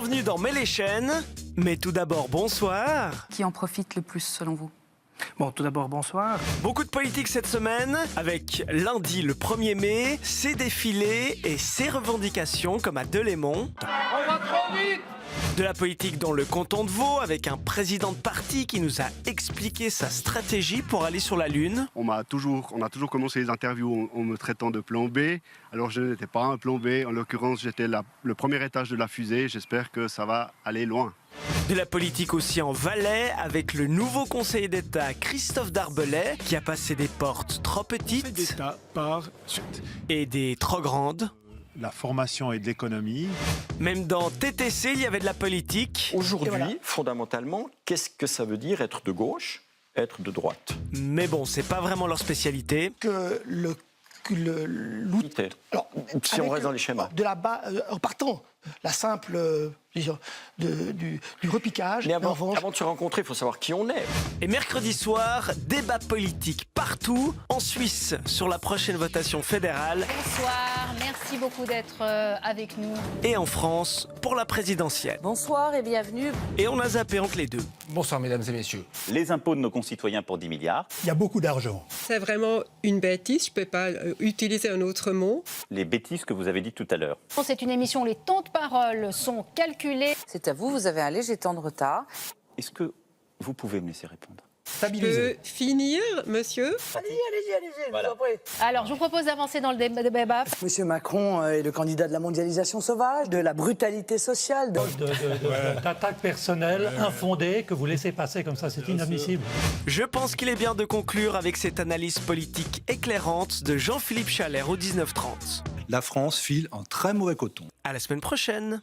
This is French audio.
Bienvenue dans Mets les chaînes. Mais tout d'abord, bonsoir. Qui en profite le plus selon vous? Bon, tout d'abord, bonsoir. Beaucoup de politique cette semaine, avec lundi le 1er mai, ses défilés et ses revendications comme à Delémont. On va trop vite! De la politique dans le canton de Vaud, avec un président de parti qui nous a expliqué sa stratégie pour aller sur la Lune. On a toujours commencé les interviews en me traitant de plan B. Alors je n'étais pas un plan B, en l'occurrence j'étais le premier étage de la fusée. J'espère que ça va aller loin. De la politique aussi en Valais, avec le nouveau conseiller d'État Christophe Darbelay, qui a passé des portes trop petites d'État par suite. et des trop grandes. La formation et de l'économie. Même dans TTC, il y avait de la politique. Aujourd'hui, fondamentalement, qu'est-ce que ça veut dire être de gauche, être de droite? Mais bon, c'est pas vraiment leur spécialité. Que l'outil. Alors, si on reste dans les schémas. De la bas, en partant, la simple du repiquage. Mais en revanche, avant de se rencontrer, il faut savoir qui on est. Et mercredi soir, débat politique partout, en Suisse, sur la prochaine votation fédérale, Bonsoir, merci beaucoup d'être avec nous. et en France, pour la présidentielle. Bonsoir et bienvenue. Et on a zappé entre les deux. Bonsoir, mesdames et messieurs. Les impôts de nos concitoyens pour 10 milliards, Il y a beaucoup d'argent. C'est vraiment une bêtise, je ne peux pas utiliser un autre mot. les bêtises que vous avez dites tout à l'heure. C'est une émission où les temps de parole sont calculés. C'est à vous, vous avez un léger temps de retard. Est-ce que vous pouvez me laisser répondre? Je peux finir, monsieur? allez-y, je vous en prie. Alors, je vous propose d'avancer dans le débat. Monsieur Macron est le candidat de la mondialisation sauvage, de la brutalité sociale. D'attaques personnelles infondées que vous laissez passer comme ça, c'est inadmissible. Je pense qu'il est bien de conclure avec cette analyse politique éclairante de Jean-Philippe Chalère au 19h30. La France file en très mauvais coton. À la semaine prochaine.